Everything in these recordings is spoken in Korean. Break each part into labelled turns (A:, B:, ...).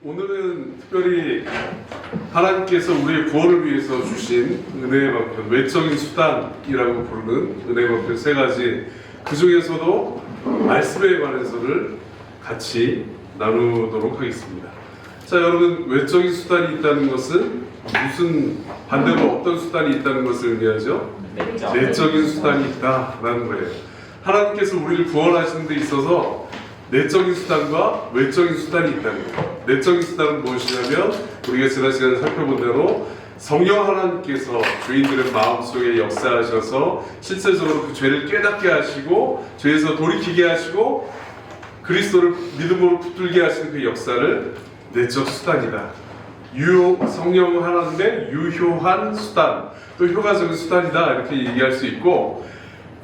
A: 오늘은 특별히 하나님께서 우리의 구원을 위해서 주신 은혜의 방편, 외적인 수단이라고 부르는 은혜의 방편 세 가지, 그 중에서도 말씀에 관해서를 같이 나누도록 하겠습니다. 자, 여러분, 외적인 수단이 있다는 것은 무슨, 반대로 어떤 수단이 있다는 것을 의미하죠? 내적인 수단이 있다라는 거예요. 하나님께서 우리를 구원하시는 데 있어서 내적인 수단과 외적인 수단이 있다는 거예요. 내적인 수단은 무엇이냐면, 우리가 지난 시간에 살펴본 대로 성령 하나님께서 죄인들의 마음속에 역사하셔서 실제적으로 그 죄를 깨닫게 하시고 죄에서 돌이키게 하시고 그리스도를 믿음으로 붙들게 하시는 그 역사를 내적 수단이다. 성령 하나님의 유효한 수단, 또 효과적인 수단이다, 이렇게 얘기할 수 있고,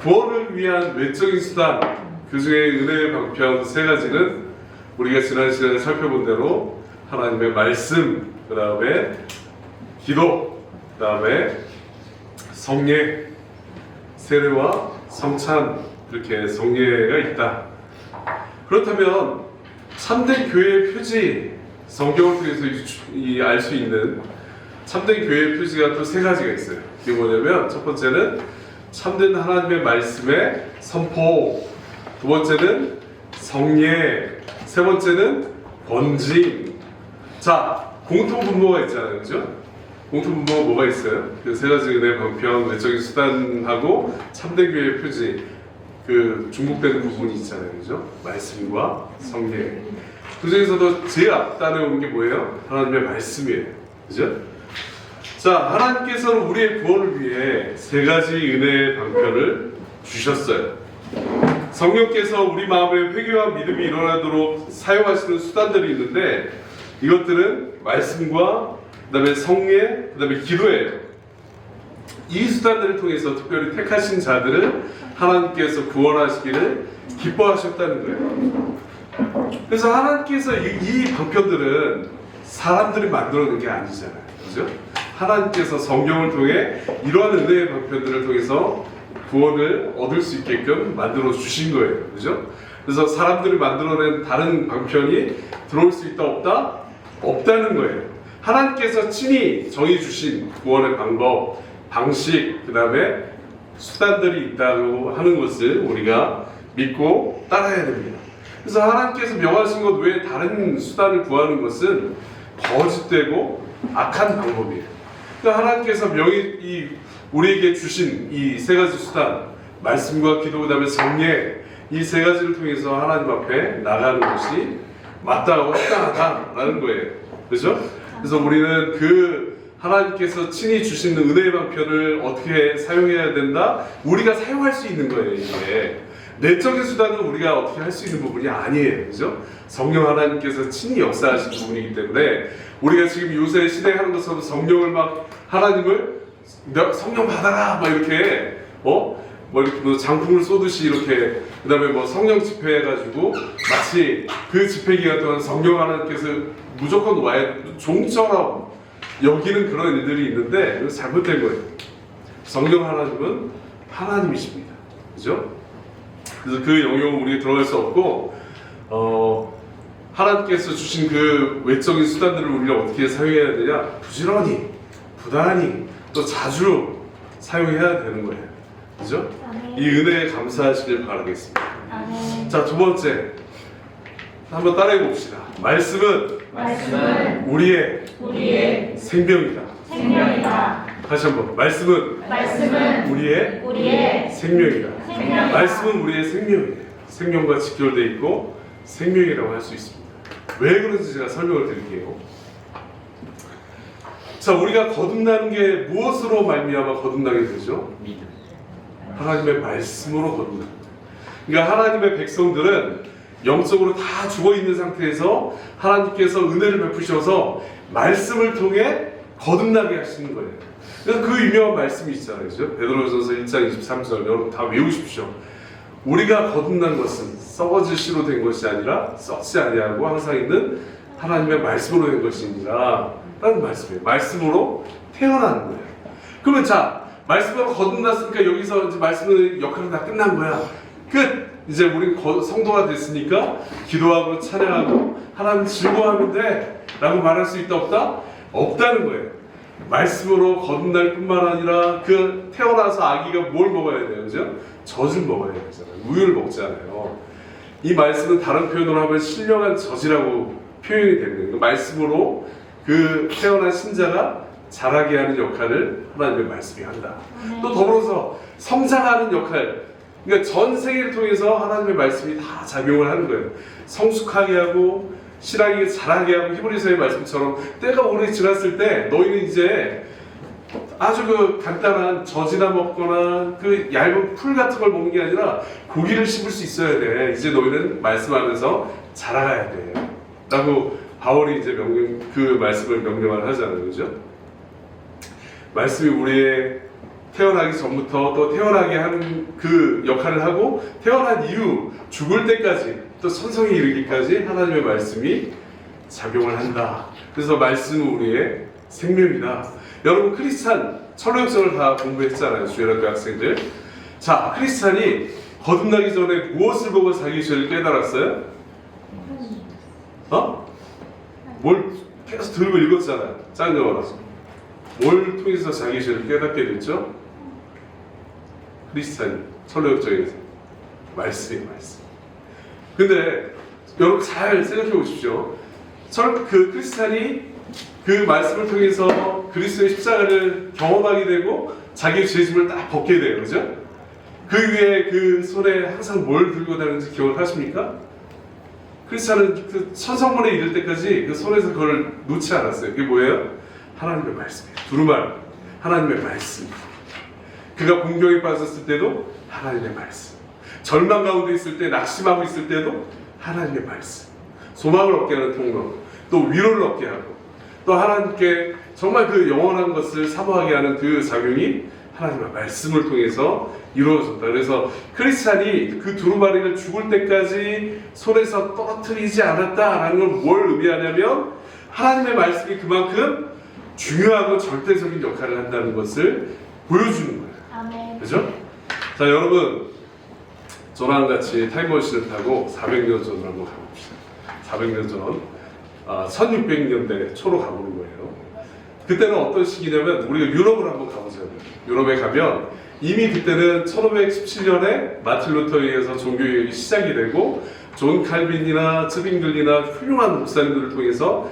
A: 구원을 위한 외적인 수단, 그 중에 은혜의 방편 세 가지는 우리가 지난 시간에 살펴본 대로 하나님의 말씀, 그 다음에 기도, 그 다음에 성례, 세례와 성찬, 이렇게 성례가 있다. 그렇다면 참된 교회의 표지, 성경을 통해서 알 수 있는 참된 교회의 표지가 또 세 가지가 있어요. 그게 뭐냐면, 첫 번째는 참된 하나님의 말씀의 선포, 두 번째는 성례, 세 번째는 번짐. 자, 공통 분모가 있잖아요, 그죠? 공통 분모가 뭐가 있어요? 그 세 가지 은혜 방편, 외적인 수단하고 참된 교회의 표지, 그 중복되는 부분이 있잖아요, 그죠? 말씀과 성례. 그 중에서도 제일 앞단에 오는 게 뭐예요? 하나님의 말씀이에요, 그죠? 자, 하나님께서는 우리의 구원을 위해 세 가지 은혜의 방편을 주셨어요. 성령께서 우리 마음에 회개와 믿음이 일어나도록 사용하시는 수단들이 있는데, 이것들은 말씀과 그 다음에 성례, 그 다음에 기도예요. 이 수단들을 통해서 특별히 택하신 자들을 하나님께서 구원하시기를 기뻐하셨다는 거예요. 그래서 하나님께서 이 방편들은 사람들이 만들어낸 게 아니잖아요, 그죠? 하나님께서 성경을 통해 이러한 은혜의 방편들을 통해서 구원을 얻을 수 있게끔 만들어 주신 거예요, 그죠? 그래서 사람들이 만들어낸 다른 방편이 들어올 수 있다 없다? 없다는 거예요. 하나님께서 친히 정해 주신 구원의 방법, 방식, 그 다음에 수단들이 있다고 하는 것을 우리가 믿고 따라야 됩니다. 그래서 하나님께서 명하신 것 외에 다른 수단을 구하는 것은 거짓되고 악한 방법이에요. 그러니까 하나님께서 우리에게 주신 이 세 가지 수단, 말씀과 기도, 그 다음에 성례, 이 세 가지를 통해서 하나님 앞에 나가는 것이 마땅하고 합당하다라는 거예요, 그렇죠? 그래서 우리는 그 하나님께서 친히 주신 은혜의 방편을 어떻게 사용해야 된다? 우리가 사용할 수 있는 거예요, 이게. 내적인 수단은 우리가 어떻게 할 수 있는 부분이 아니에요, 그죠? 성령 하나님께서 친히 역사하신 부분이기 때문에 우리가 지금 요새 시대에 하는 것처럼 성령을 막 하나님을 성령 받아라 막 이렇게 이렇게 뭐 장풍을 쏘듯이 이렇게, 그 다음에 뭐 성령 집회 해가지고 마치 그 집회 기간 동안 성령 하나님께서 무조건 와야 종처럼 여기는 그런 일들이 있는데, 이건 잘못된 거예요. 성령 하나님은 하나님이십니다, 그죠? 그래서 그 영역은 우리가 들어갈 수 없고, 하나님께서 주신 그 외적인 수단들을 우리가 어떻게 사용해야 되냐? 부지런히, 부단히, 또 자주 사용해야 되는 거예요, 그죠? 이 은혜에 감사하시길 바라겠습니다. 자, 두 번째, 한번 따라해 봅시다. 말씀은 우리의 생명이다. 다시 한번. 말씀은 우리의 생명이다. 말씀은 우리의 생명이에요. 생명과 직결되어 있고 생명이라고 할 수 있습니다. 왜 그런지 제가 설명을 드릴게요. 자, 우리가 거듭나는 게 무엇으로 말미암아 거듭나게 되죠? 믿음. 하나님의 말씀으로 거듭납니다. 그러니까 하나님의 백성들은 영적으로 다 죽어있는 상태에서 하나님께서 은혜를 베푸셔서 말씀을 통해 거듭나게 하시는 거예요. 그래서 그 유명한 말씀이 있잖아요, 그죠? 베드로전서 1장 23절, 여러분 다 외우십시오. 우리가 거듭난 것은 썩어질 씨로 된 것이 아니라 썩지 아니하고 항상 있는 하나님의 말씀으로 된 것이니라 라는 말씀이에요. 말씀으로 태어나는 거예요. 그러면 자, 말씀으로 거듭났으니까 여기서 이제 말씀의 역할은 다 끝난 거야. 끝! 이제 우리 성도가 됐으니까 기도하고 찬양하고 하나님 즐거워하면 돼. 라고 말할 수 있다 없다? 없다는 거예요. 말씀으로 거듭날 뿐만 아니라 그 태어나서 아기가 뭘 먹어야 돼요? 그죠? 젖을 먹어야 되잖아요. 우유를 먹잖아요. 이 말씀은 다른 표현으로 하면 신령한 젖이라고 표현이 되는 거예요. 말씀으로 그 태어난 신자가 자라게 하는 역할을 하나님의 말씀이 한다. 또 더불어서 성장하는 역할, 그러니까 전 세계를 통해서 하나님의 말씀이 다 작용을 하는 거예요. 성숙하게 하고 신앙이 자라게 하고, 히브리서의 말씀처럼 때가 오래 지났을 때 너희는 이제 아주 그 간단한 젖이나 먹거나 그 얇은 풀 같은 걸 먹는 게 아니라 고기를 씹을 수 있어야 돼. 이제 너희는 말씀하면서 자라가야 돼. 라고 바울이 이제 그 말씀을 명령을 하잖아요. 그죠? 말씀이 우리의 태어나기 전부터 또 태어나게 하는 그 역할을 하고, 태어난 이후 죽을 때까지 또 천성에 이르기까지 하나님의 말씀이 작용을 한다. 그래서 말씀은 우리의 생명이다. 여러분 크리스찬 철로역성을 다 공부했잖아요. 주일학교 학생들. 자, 크리스찬이 거듭나기 전에 무엇을 보고 자기 죄를 깨달았어요? 뭘 계속 들고 읽었잖아요. 짱겨워라서. 뭘 통해서 자기 죄를 깨닫게 됐죠? 크리스찬 철로역정에서 말씀이에요. 말씀. 근데 여러분 잘 생각해 보십시오. 그 크리스찬이 그 말씀을 통해서 그리스도의 십자가를 경험하게 되고 자기의 죄짐을 딱 벗게 돼요. 그죠? 그 위에 그 손에 항상 뭘 들고 다니는지 기억을 하십니까? 크리스찬은 그 천성문에 이를 때까지 그 손에서 그걸 놓지 않았어요. 그게 뭐예요? 하나님의 말씀이에요. 두루마리. 하나님의 말씀. 그가 공경에 빠졌을 때도 하나님의 말씀. 절망 가운데 있을 때, 낙심하고 있을 때도 하나님의 말씀. 소망을 얻게 하는 통로, 또 위로를 얻게 하고, 또 하나님께 정말 그 영원한 것을 사모하게 하는 그 작용이 하나님의 말씀을 통해서 이루어졌다. 그래서 크리스찬이 그 두루마리를 죽을 때까지 손에서 떨어뜨리지 않았다라는 건 뭘 의미하냐면, 하나님의 말씀이 그만큼 중요하고 절대적인 역할을 한다는 것을 보여주는 거예요.
B: 아멘.
A: 그죠? 자, 여러분, 저랑 같이 타임머신을 타고 400년 전으로 한번 가봅시다. 400년 전, 1600년대 초로 가보는 거예요. 그때는 어떤 시기냐면, 우리가 유럽을 한번 가보자고요. 유럽에 가면 이미 그때는 1517년에 마틴 루터에 의해서 종교개혁이 시작이 되고, 존 칼빈이나 츠빙글이나 훌륭한 목사님들을 통해서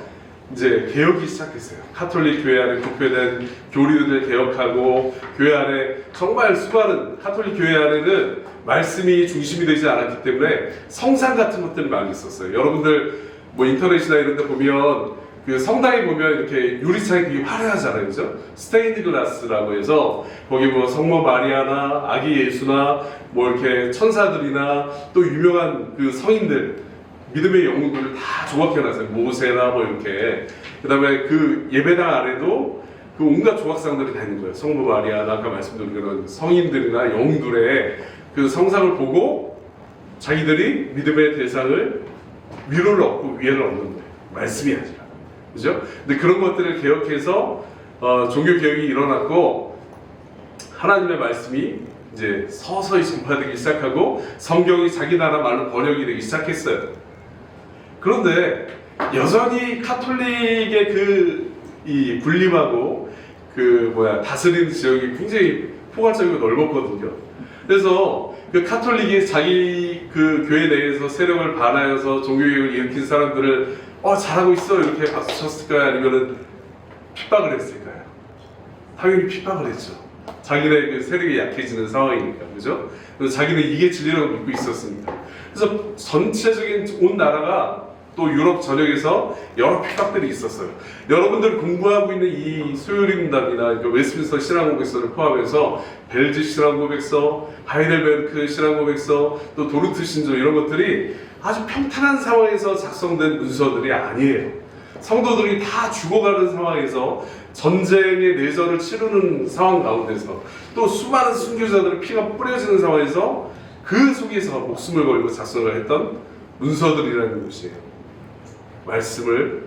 A: 이제 개혁이 시작했어요. 카톨릭 교회 안에 국회된 교리들을 개혁하고, 교회 안에 정말 수많은 카톨릭 교회 안에는 말씀이 중심이 되지 않았기 때문에 성상 같은 것들이 많이 있었어요. 여러분들 뭐 인터넷이나 이런 데 보면 그 성당에 보면 이렇게 유리창이 되게 화려하잖아요. 그죠? 스테인드 글라스라고 해서 거기 뭐 성모 마리아나 아기 예수나 뭐 이렇게 천사들이나 또 유명한 그 성인들, 믿음의 영웅들을 다 조각해놨어요. 모세나 뭐 이렇게. 그 다음에 그 예배당 안에도 그 온갖 조각상들이 다 있는 거예요. 성모 마리아나 아까 말씀드린 그런 성인들이나 영웅들의 그 성상을 보고 자기들이 믿음의 대상을 위로를 얻고 위해를 얻는 거예요. 말씀이 아니라. 그죠? 근데 그런 것들을 개혁해서 종교 개혁이 일어났고, 하나님의 말씀이 이제 서서히 전파되기 시작하고 성경이 자기 나라 말로 번역이 되기 시작했어요. 그런데 여전히 카톨릭의 이 군림하고 다스리는 지역이 굉장히 포괄적이고 넓었거든요. 그래서 그 카톨릭이 자기 그 교회 내에서 세력을 반하여서 종교개혁을 일으킨 사람들을 잘하고 있어 이렇게 박수 쳤을까요? 아니면은 핍박을 했을까요? 당연히 핍박을 했죠. 자기네 그 세력이 약해지는 상황이니까. 그죠? 그래서 자기는 이게 진리라고 믿고 있었습니다. 그래서 전체적인 온 나라가 또 유럽 전역에서 여러 핍박들이 있었어요. 여러분들 공부하고 있는 이 소요리문답이나 웨스트민스터 신앙고백서를 포함해서 벨즈 신앙고백서, 하이델베르크 신앙고백서, 또 도르트 신조 이런 것들이 아주 평탄한 상황에서 작성된 문서들이 아니에요. 성도들이 다 죽어가는 상황에서, 전쟁의 내전을 치르는 상황 가운데서, 또 수많은 순교자들의 피가 뿌려지는 상황에서 그 속에서 목숨을 걸고 작성을 했던 문서들이라는 것이에요. 말씀을,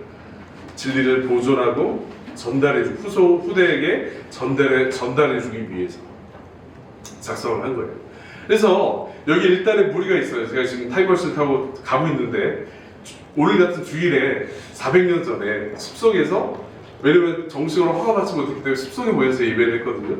A: 진리를 보존하고 후대에게 전달해주기 위해서 작성을 한 거예요. 그래서 여기 일단은 무리가 있어요. 제가 지금 타임머신을 타고 가고 있는데 오늘 같은 주일에 400년 전에 숲속에서, 왜냐면 정식으로 허가받지 못했기 때문에 숲속에 모여서 예배를 했거든요.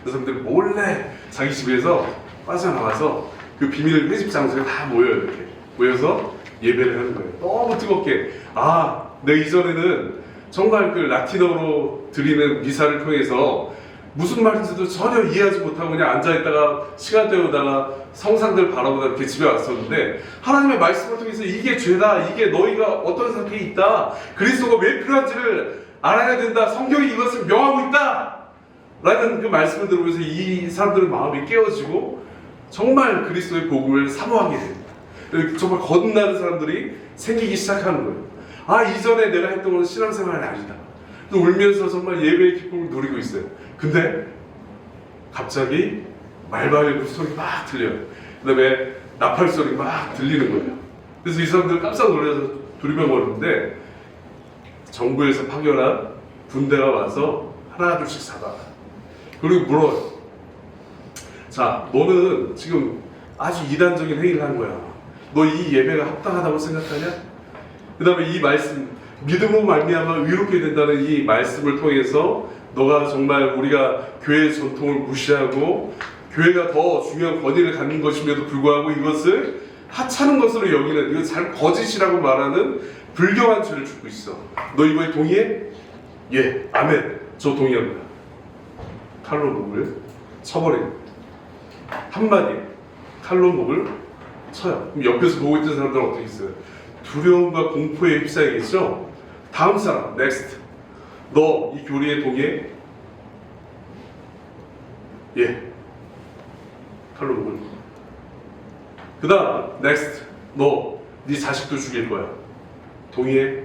A: 그 사람들이 몰래 자기 집에서 빠져나와서 그 비밀 회집 장소에 다 모여요. 이렇게 모여서 예배를 하는 거예요. 너무 뜨겁게. 아, 내가 이전에는 정말 그 라틴어로 드리는 미사를 통해서 무슨 말인지도 전혀 이해하지 못하고 그냥 앉아있다가 시간 때우다가 성상들 바라보다 이렇게 집에 왔었는데, 하나님의 말씀을 통해서 이게 죄다, 이게 너희가 어떤 상태에 있다, 그리스도가 왜 필요한지를 알아야 된다, 성경이 이것을 명하고 있다 라는 그 말씀을 들으면서 이 사람들의 마음이 깨어지고 정말 그리스도의 복음을 사모하게 됩니다. 정말 거듭나는 사람들이 생기기 시작하는 거예요. 아, 이전에 내가 했던 건 신앙생활이 아니다. 또 울면서 정말 예배의 기쁨을 누리고 있어요. 근데 갑자기 말발의 소리 막 들려요. 그 다음에 나팔 소리 막 들리는 거예요. 그래서 이 사람들 깜짝 놀라서 두리번거리는데, 정부에서 파견한 군대가 와서 하나 둘씩 잡아. 그리고 물어요. 자, 너는 지금 아주 이단적인 행위를 한 거야. 너 이 예배가 합당하다고 생각하냐? 그 다음에 이 말씀, 믿음으로 말미암아 의롭게 된다는 이 말씀을 통해서 너가 정말 우리가 교회의 전통을 무시하고 교회가 더 중요한 권위를 갖는 것임에도 불구하고 이것을 하찮은 것으로 여기는, 이거 잘 거짓이라고 말하는 불경한 죄를 짓고 있어. 너 이거에 동의해? 예, 아멘. 저 동의합니다. 칼로 목을 쳐버려요. 한마디에 칼로 목을 쳐요. 그럼 옆에서 보고 있던 사람들은 어떻게 했어요? 두려움과 공포에 휩싸이겠죠? 다음 사람, 넥스트. 너 이 교리에 동의해? 예. 칼로 목을. 그 다음, 넥스트. 너, 네 자식도 죽일 거야. 동의해?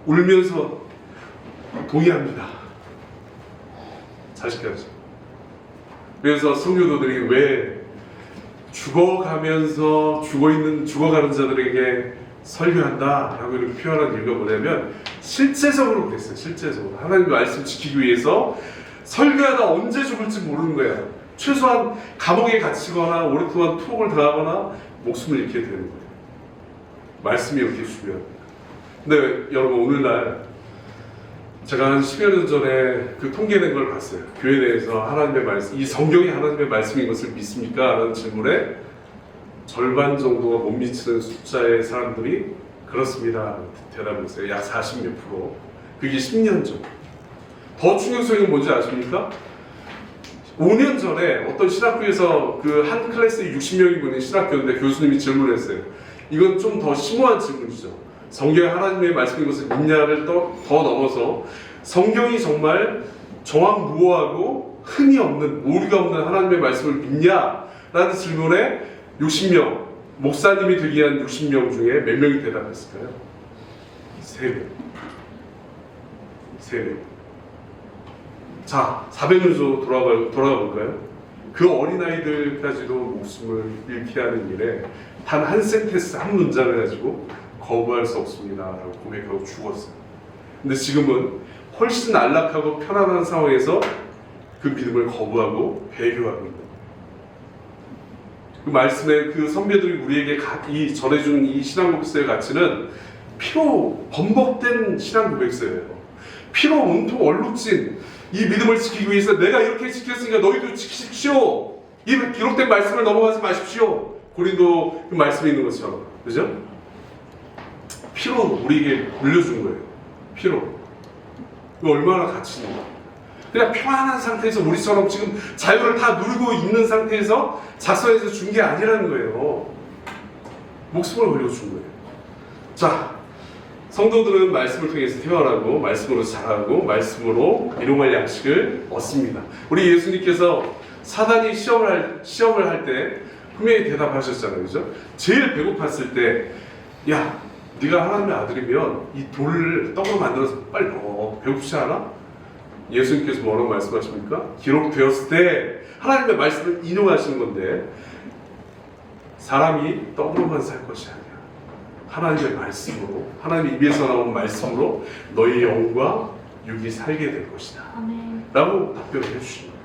A: 울면서 동의합니다. 자식까지. 그래서 성교도들이 왜 죽어가는 자들에게 설교한다 라고 이렇게 표현한 이유가 뭐냐면, 실제적으로 그랬어요. 실제적으로 하나님의 말씀 지키기 위해서 설교하다 언제 죽을지 모르는 거야. 최소한 감옥에 갇히거나 오랫동안 투옥을 당하거나 목숨을 잃게 되는 거예요. 말씀이 이렇게 중요합니다. 근데 여러분, 오늘날 제가 한 10여 년 전에 그 통계낸 걸 봤어요. 교회 내에서 하나님의 말씀, 이 성경이 하나님의 말씀인 것을 믿습니까? 라는 질문에 절반 정도가 못 미치는 숫자의 사람들이 그렇습니다 대답을 했어요. 약 40몇 %. 그게 10년 전. 더 충격적인 건 뭔지 아십니까? 5년 전에 어떤 신학교에서 그 한 클래스에 60명이 모인 신학교인데 교수님이 질문을 했어요. 이건 좀 더 심오한 질문이죠. 성경이 하나님의 말씀인 것을 믿냐를 더 넘어서 성경이 정말 정황무오하고 흠이 없는, 오류가 없는 하나님의 말씀을 믿냐? 라는 질문에 60명, 목사님이 되기 위한 60명 중에 몇 명이 대답했을까요? 3명. 3명. 자, 400년 전 돌아가 볼까요? 그 어린아이들까지도 목숨을 잃게 하는 일에 단 한 센텐스, 한 문장을 가지고 거부할 수 없습니다 라고 고백하고 죽었어요. 근데 지금은 훨씬 안락하고 편안한 상황에서 그 믿음을 거부하고 배교하고 있는 거예요. 그 말씀에 그 선배들이 우리에게 전해준 이 신앙 고백서의 가치는 피로 범벅된 신앙 고백서예요. 피로 온통 얼룩진 이 믿음을 지키기 위해서 내가 이렇게 지켰으니까 너희도 지키십시오. 이 기록된 말씀을 넘어가지 마십시오. 고린도 그 말씀에 있는 것처럼. 그죠? 피로 우리에게 물려준 거예요. 피로. 이거 얼마나 가치 있는 거예요. 그냥 평안한 상태에서 우리처럼 지금 자유를 다 누리고 있는 상태에서 작성해서 준 게 아니라는 거예요. 목숨을 걸고 준 거예요. 자, 성도들은 말씀을 통해서 태어나고 말씀으로 자라고 말씀으로 일용할 양식을 얻습니다. 우리 예수님께서 사단이 시험을 할 때 분명히 대답하셨잖아요. 그죠? 제일 배고팠을 때, 야, 네가 하나님의 아들이면 이 돌을 떡으로 만들어서 빨리 먹어. 배고프지 않아? 예수님께서 뭐라고 말씀하십니까? 기록되었을 때 하나님의 말씀을 인용하시는 건데, 사람이 떡으로만 살 것이 아니야. 하나님의 말씀으로, 하나님 입에서 나온 말씀으로 너희 영과 육이 살게 될 것이다. 아멘. 라고 답변을 해주시는 거예요.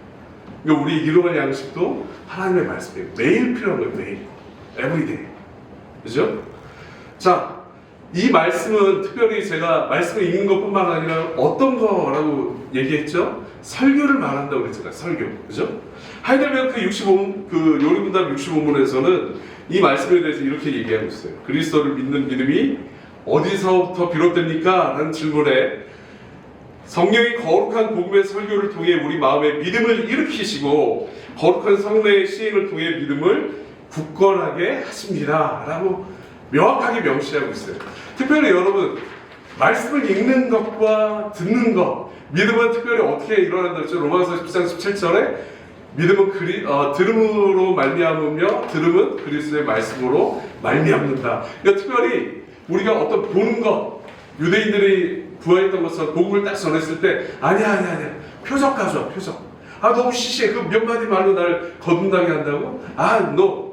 A: 그러니까 우리 일용할 양식도 하나님의 말씀이에요. 매일 필요한 거예요. 매일. 에브리데이. 그죠? 자, 이 말씀은 특별히 제가 말씀을 읽는 것뿐만 아니라 어떤 거라고 얘기했죠? 설교를 말한다고 그랬잖아요. 설교. 그죠? 하이델베르크 65, 그 요리문답 65문에서는 이 말씀에 대해서 이렇게 얘기하고 있어요. 그리스도를 믿는 믿음이 어디서부터 비롯됩니까? 라는 질문에 성령이 거룩한 복음의 설교를 통해 우리 마음에 믿음을 일으키시고 거룩한 성례의 시행을 통해 믿음을 굳건하게 하십니다. 라고 명확하게 명시하고 있어요. 특별히 여러분, 말씀을 읽는 것과 듣는 것, 믿음은 특별히 어떻게 일어난다고 했죠? 로마서 13, 17절에 믿음은 들음으로 말미암으며 들음은 그리스도의 말씀으로 말미암는다. 그러니까 특별히 우리가 어떤 보는 것, 유대인들이 구하였던 것처럼 복음을 딱 전했을 때 아니야 표적 가져와. 표적. 너무 시시해. 그 몇 마디 말로 날 거듭나게 한다고? 너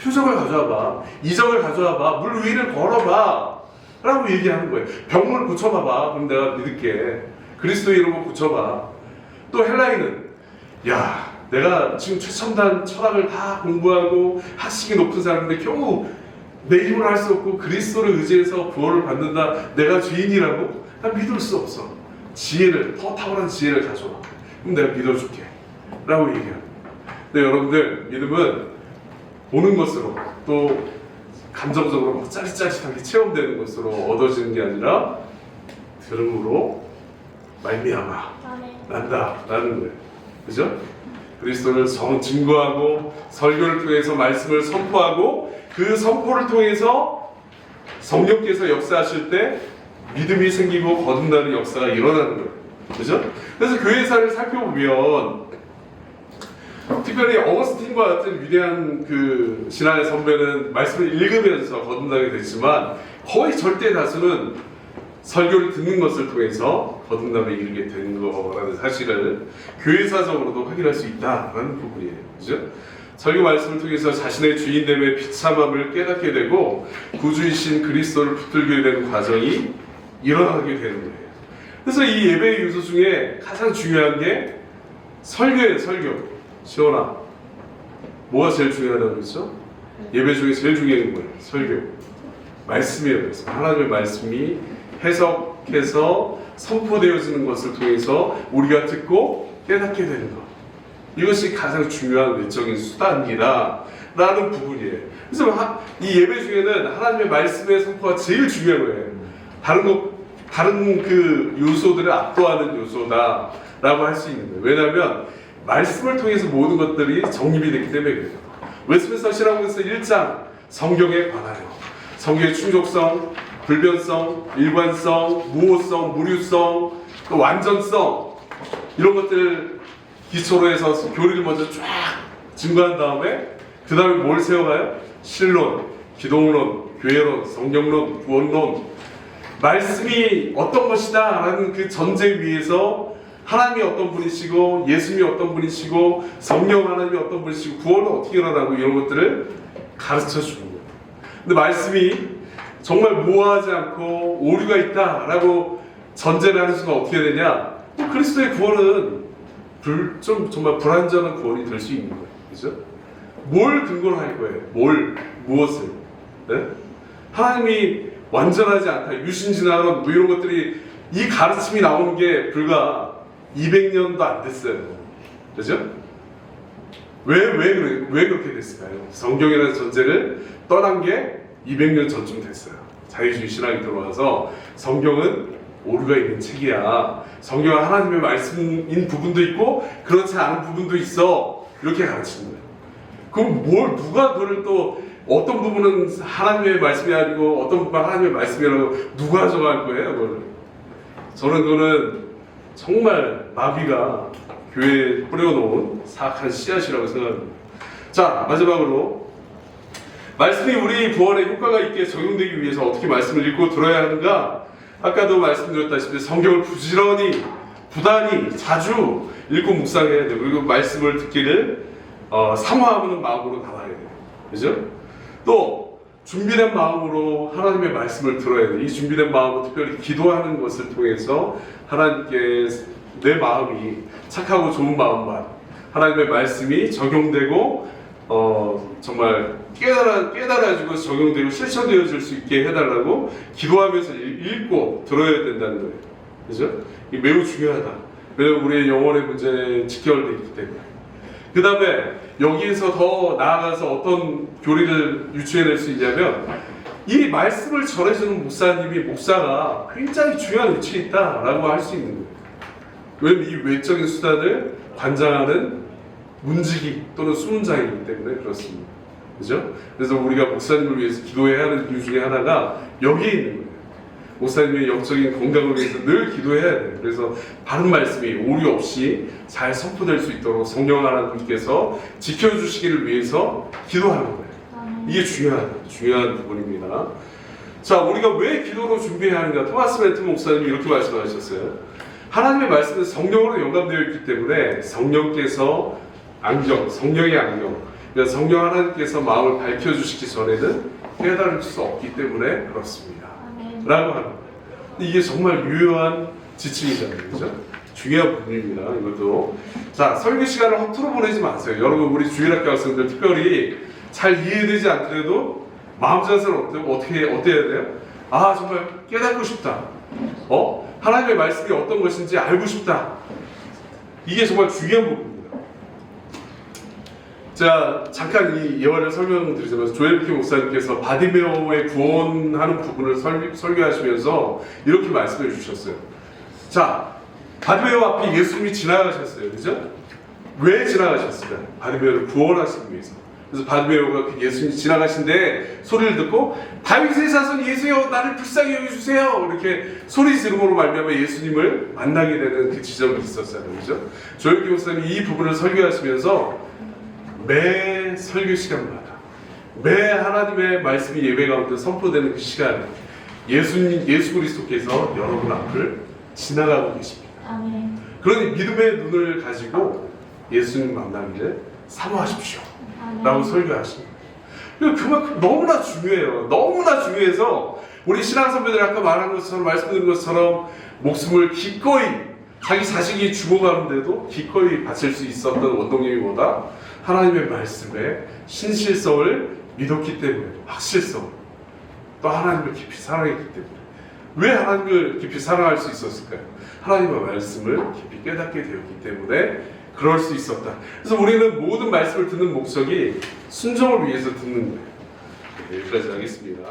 A: 표적을 가져와봐. 이적을 가져와봐. 물 위를 걸어봐. 라고 얘기하는 거예요. 병문을 고쳐봐봐. 그럼 내가 믿을게. 그리스도 이름으로 고쳐봐. 또 헬라인은 내가 지금 최첨단 철학을 다 공부하고 학식이 높은 사람인데 겨우 내 힘으로 할 수 없고 그리스도를 의지해서 구원을 받는다. 내가 죄인이라고? 난 믿을 수 없어. 지혜를, 더 탁월한 지혜를 가져와. 그럼 내가 믿어줄게. 라고 얘기합니다. 근데 여러분들, 믿음은 보는 것으로 또 감정적으로 막 짜릿짜릿하게 체험되는 것으로 얻어지는 게 아니라 들음으로 말미암아 난다라는 거예요. 그죠? 그리스도를 증거하고 설교를 통해서 말씀을 선포하고 그 선포를 통해서 성령께서 역사하실 때 믿음이 생기고 거듭나는 역사가 일어나는 거예요. 그죠? 그래서 교회사를 살펴보면 특별히 어거스틴과 같은 위대한 그 신앙의 선배는 말씀을 읽으면서 거듭나게 됐지만 거의 절대 다수는 설교를 듣는 것을 통해서 거듭남에 이르게 된 거라는 사실을 교회사적으로도 확인할 수 있다라는 부분이에요. 그죠? 설교 말씀을 통해서 자신의 주인됨의 비참함을 깨닫게 되고 구주이신 그리스도를 붙들게 되는 과정이 일어나게 되는 거예요. 그래서 이 예배의 요소 중에 가장 중요한 게 설교예요. 설교. 시원아, 뭐가 제일 중요하다고 그랬죠? 예배 중에 제일 중요한 거예요. 설교. 말씀이에요. 그래서 하나님의 말씀이 해석해서 선포되어지는 것을 통해서 우리가 듣고 깨닫게 되는 것. 이것이 가장 중요한 외적인 수단이다 라는 부분이에요. 그래서 이 예배 중에는 하나님의 말씀의 선포가 제일 중요한 거예요. 다른 그 요소들을 압도하는 요소다 라고 할 수 있는 거예요. 왜냐하면 말씀을 통해서 모든 것들이 정립이 됐기 때문에 그래요. 웨스트민스터 신학문서 1장 성경에 관하여 성경의 충족성, 불변성, 일관성, 무호성, 무류성, 또 완전성 이런 것들 기초로 해서 교리를 먼저 쫙 증거한 다음에 그 다음에 뭘 세워가요? 신론, 기독론, 교회론, 성경론, 구원론 말씀이 어떤 것이다 라는 그 전제 위에서 하나님이 어떤 분이시고 예수님이 어떤 분이시고 성령 하나님이 어떤 분이시고 구원은 어떻게 일어나고 이런 것들을 가르쳐 주는 거예요. 근데 말씀이 정말 모호하지 않고 오류가 있다라고 전제를 하는 순간 어떻게 되냐? 그리스도의 구원은 정말 불완전한 구원이 될 수 있는 거예요. 그죠? 뭘 근거로 할 거예요? 무엇을? 네? 하나님이 완전하지 않다. 유신진화론 이런 것들이 이 가르침이 나오는 게 불과 200년도 안 됐어요. 그죠? 왜 그렇게 됐을까요? 성경이라는 전제를 떠난 게 200년 전쯤 됐어요. 자유주의 신앙이 들어와서 성경은 오류가 있는 책이야. 성경은 하나님의 말씀인 부분도 있고 그렇지 않은 부분도 있어. 이렇게 가르치는 거예요. 그럼 누가 그걸 또 어떤 부분은 하나님의 말씀이 아니고 어떤 부분은 하나님의 말씀이라고 누가 정할 거예요? 그걸? 저는 그거는 정말 마귀가 교회에 뿌려놓은 사악한 씨앗이라고 생각합니다. 자, 마지막으로 말씀이 우리 구원에 효과가 있게 적용되기 위해서 어떻게 말씀을 읽고 들어야 하는가? 아까도 말씀드렸다시피 성경을 부단히 자주 읽고 묵상해야 돼요. 그리고 말씀을 듣기를 사모하는 마음으로 나와야 돼요. 그죠? 또 준비된 마음으로 하나님의 말씀을 들어야 돼요. 이 준비된 마음은 특별히 기도하는 것을 통해서 하나님께 내 마음이 착하고 좋은 마음만 하나님의 말씀이 적용되고 정말 깨달아지고 적용되고 실천되어질 수 있게 해달라고 기도하면서 읽고 들어야 된다는 거예요. 그죠? 이게 매우 중요하다. 왜냐면 우리의 영혼의 문제에 직결되어 있기 때문에. 그 다음에 여기에서 더 나아가서 어떤 교리를 유추해낼 수 있냐면 이 말씀을 전해주는 목사가 굉장히 중요한 위치에 있다라고 할 수 있는 거예요. 왜냐면 이 외적인 수단을 관장하는 문지기 또는 수문장이기 때문에 그렇습니다. 그죠? 그래서 우리가 목사님을 위해서 기도해야 하는 이유 중에 하나가 여기에 있는 거예요. 목사님의 영적인 건강을 위해서 늘 기도해야 돼요. 그래서 바른 말씀이 오류 없이 잘 선포될 수 있도록 성령 하나님께서 지켜주시기를 위해서 기도하는 거예요. 이게 중요한 부분입니다. 자, 우리가 왜 기도로 준비해야 하는가? 토마스 멘트 목사님이 이렇게 말씀하셨어요. 하나님의 말씀은 성령으로 영감되어 있기 때문에 성령의 안경, 그러니까 성령 하나님께서 마음을 밝혀주시기 전에는 깨달을 수 없기 때문에 그렇습니다. 라고 하는 거예요. 이게 정말 유효한 지침이잖아요. 그죠? 중요한 부분입니다. 이것도. 자, 설교 시간을 허투루 보내지 마세요. 여러분, 우리 주일학교 학생들 특별히 잘 이해되지 않더라도 마음 자세는 어때야 돼요? 아, 정말 깨닫고 싶다. 하나님의 말씀이 어떤 것인지 알고 싶다. 이게 정말 중요한 부분입니다. 자, 잠깐 이 예화를 설명드리자면 조엘 피 목사님께서 바디메오의 구원하는 부분을 설교하시면서 이렇게 말씀해 주셨어요. 자, 바디메오 앞에 예수님이 지나가셨어요. 그죠? 왜 지나가셨을까요? 바디메오를 구원하시기 위해서. 그래서 바디메오가 예수님이 지나가신데 소리를 듣고 다윗의 자손 예수여 나를 불쌍히 여겨주세요 이렇게 소리 지름으로 말미암아 예수님을 만나게 되는 그 지점이 있었어요. 그죠? 조엘 피 목사님이 이 부분을 설교하시면서 매 설교 시간마다 매 하나님의 말씀이 예배 가운데 선포되는 그 시간에 예수 그리스도께서 여러분 앞을 지나가고 계십니다. 아멘. 그러니 믿음의 눈을 가지고 예수님 만나기를 사모하십시오. 아멘. 라고 설교하십니다. 그만큼 너무나 중요해요. 너무나 중요해서 우리 신앙 선배들이 아까 말한 것처럼 말씀드린 것처럼 목숨을 기꺼이 자기 자식이 죽어가는데도 기꺼이 바칠 수 있었던 원동력이 뭐다? 하나님의 말씀에 신실성을 믿었기 때문에, 확실성, 또 하나님을 깊이 사랑했기 때문에. 왜 하나님을 깊이 사랑할 수 있었을까요? 하나님의 말씀을 깊이 깨닫게 되었기 때문에 그럴 수 있었다. 그래서 우리는 모든 말씀을 듣는 목적이 순종을 위해서 듣는 거예요. 여기까지 하겠습니다.